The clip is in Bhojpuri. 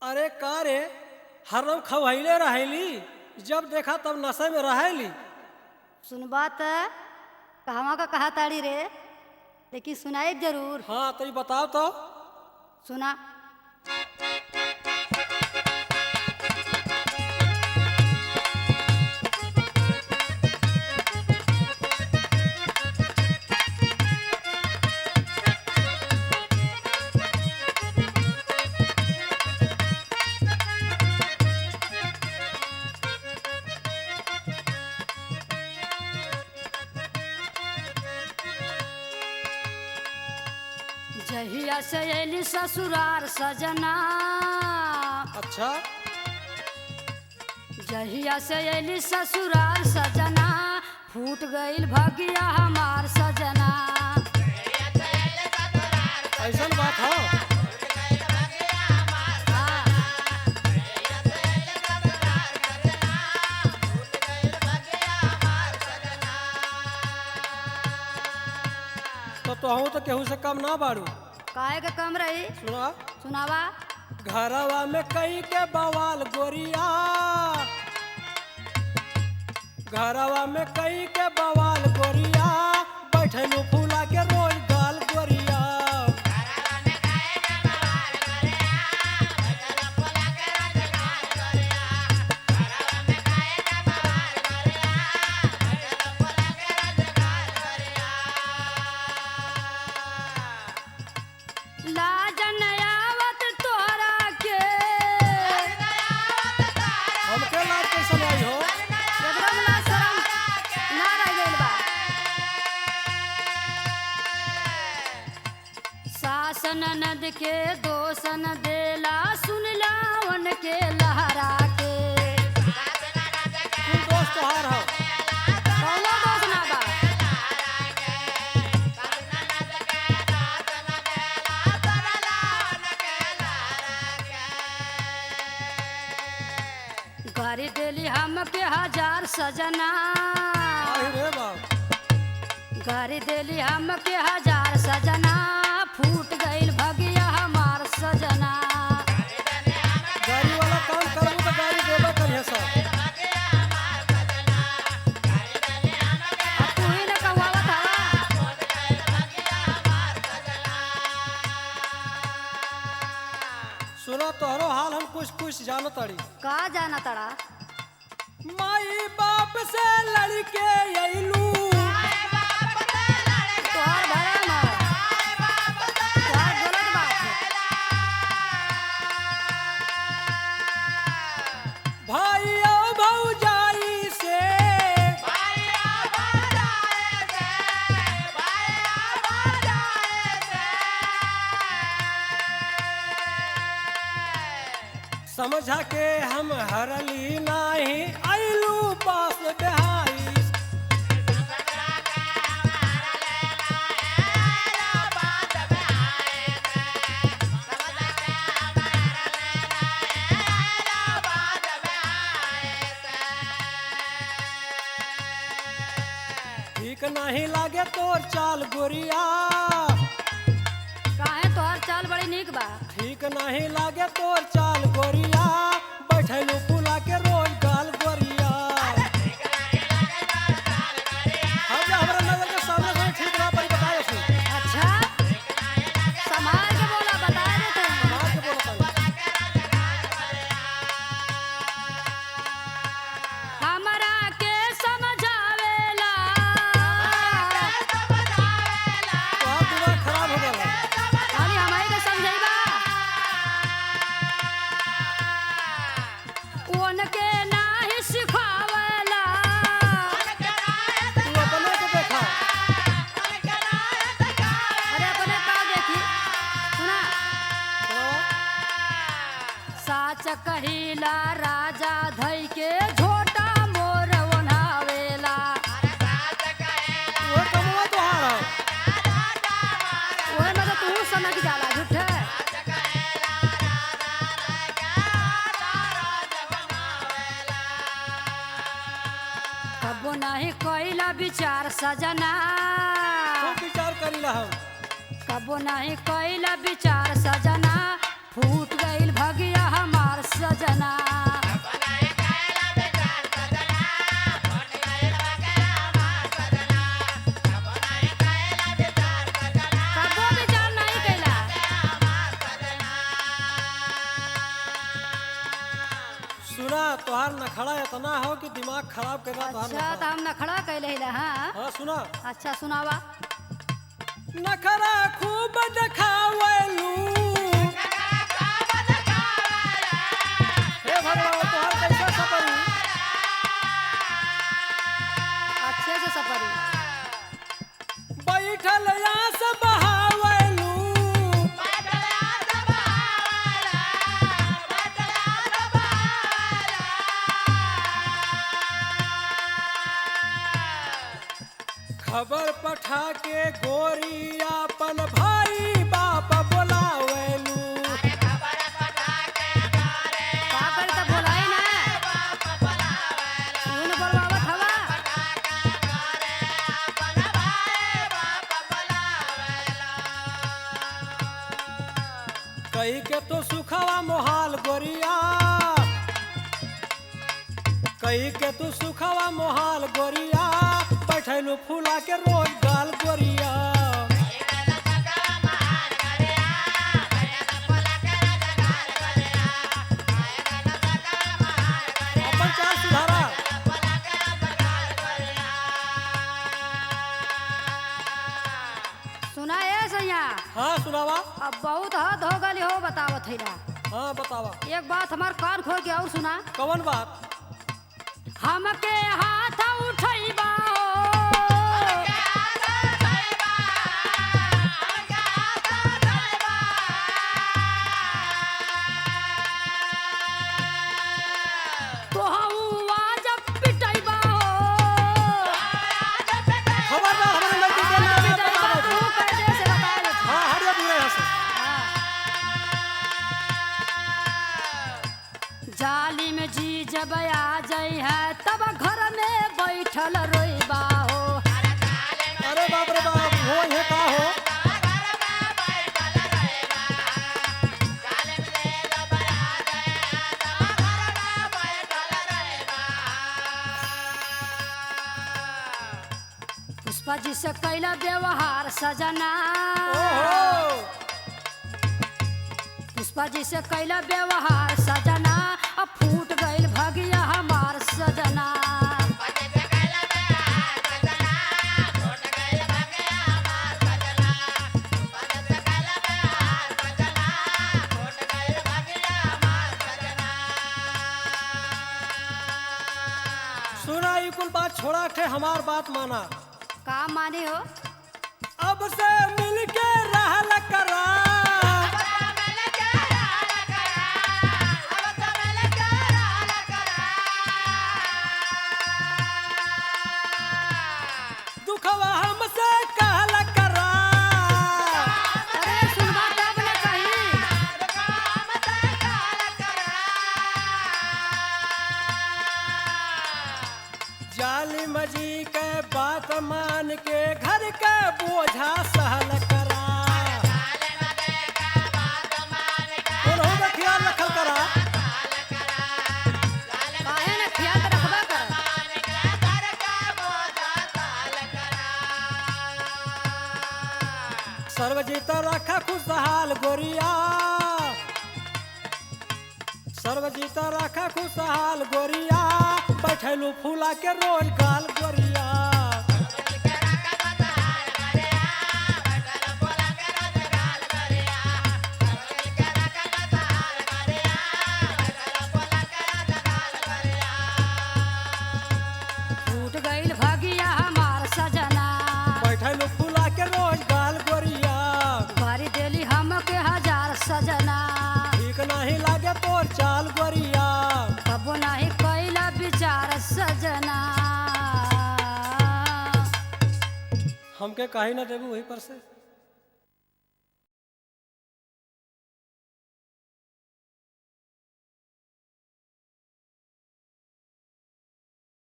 अरे का रे, हरदम खवैले रहेली, जब देखा तब नशे में रहेली। सुनबा त कहवा का कहा ताड़ी रे, लेकिन सुनाई जरूर। हाँ तो बताओ तो। सुना। जहिया से अली ससुरार सजना, अच्छा जहिया से अली ससुरार सजना, फूट गईल भगिया हमार सजना। ऐसा बात हो। तो तोहू तो केहू से कम ना बाड़ू। काहे का कम रही? सुना, सुनावा। घरवा में कई के बवाल गोरिया, घरवा में कई के बवाल गोरिया, बैठलू फूला के रोज गाल गोरिया। लाजन आवत तोहरा के, हमके लाज कैसे आई हो? एकदम ला शरम ना रह गइल बा। सास ननद के दोसन देला, सुनला उनके लहरा के। तू दोस्त तोहार हो। कौनो दोष ना बा। गारी देली हमके हजार सजना, आई रे बाप। गारी देली हमके हजार सजना, फूट गईल भगिया हमार सजना। गाड़ी वाला काम करबू तो गाड़ी देबे करिहे सब। अब तू ही न कहावत हवा। सुनो तोहरो हाल हम कुछ कुछ जानो ताड़ी। का जाना तड़ा? माई बाप से लड़के अइलू, तोहार भरम है, तोहार गलत बात है। भाई और भौजाई से समझा के हम हरली नाही, अइलू पास बेहाई। ठीक नहीं लागे तोर चाल गोरिया, काहे तोहार चाल बड़ी नीक बा। ठीक नहीं लागे तोर चाल गोरिया, बैठलू फूला के रोज गाल गोरिया। हमरा नजर के सामने से ठीक ना पड़ी, बताए छी। अच्छा, संभाल के बोला, बता देते हैं। मार के बोला तानी। हमरा के समझावेला, तोहार दिमाग खराब हो गया। खाली हमारी के समझाइबा। उनके नाही सिखावेला, तू अपने के देखा। अरे अपने का देखी। सुना। साच कहिला राजा धई के, झोटा मोर ओढ़ावेला। वो कमवा तोहार हो। ओहे में तो तू समझ जाला झूठे। कबो नहीं कोइला विचार सजना, खूब विचार करीला हम। कबो नहीं कोइला विचार सजना, फूट गईल भगिया हमार हमार सजना। कबो विचार नहीं कैला। सुना तोहार नखड़ा इतना हो कि दिमाग खराब कर रहा तोहार अच्छा तो नखड़ा। हम नखड़ा कैले हिला। हाँ हाँ सुना अच्छा सुनावा। नखरा खूब दिखावेलू हे भगवान तोहार कैसा सपरी अच्छे से सफरी। बैठल आस बहावेलू खबर पठा के गोरी अपन भाई बाप बोलावेलू का करी त बोलाई ना। सुन बोलवावत हवा। कही के तो सुखवा मोहाल गोरिया कही के तू सुखवा मोहाल गोरिया बैठलू फूला के रोज गाल गोरिया अपन चाल सुधारा सुना ए सैया। हाँ सुनावा अब बहुत हद हो गली हो बतावत हैला। हाँ बतावा एक बात हमार कान खोल के और सुना। कवन बात हमके हाथ उठैबा तो हवा जब पिटैबा खबरदार हमारे लड़की के नाम मत बताओ। तू कैसे से बताए। हाँ हट जा दूर यहाँ से जाली में जी जब आ जाई है तब घर में बैठल रोइबा हो। अरे बाप रे बाप हो ये का हो पुष्पा जी से कैला व्यवहार सजना। ओहो पुष्पा जी से कैला व्यवहार सजना। अब फूट गइल भगिया हमार सजना। सुना ये कुल बात छोड़ा थे हमार बात माना का माने हो। अब से मिलके रहल करा दुखवा हमसे कहल करा अरे सुनबा तब न कही। जालिम जी के बात मान के घर के बोझा सहल करा तोरहू का ख्याल रखल करा काहे न ख्याल रखबा कर। सर्वजीत रखा खुशहाल गोरिया सर्वजीत रखा खुशहाल गोरिया बैठलू फूला के रोज गाल गोरिया फूट गइल भगिया हमार सजना। बैठलू फूला के रोज गाल गोरिया भरी देली हमके हजार सजना। ठीक नहीं लागे तोर चाल गोरिया कबो नहीं कैला विचार सजना। हमके काहे ना देबू वही पर से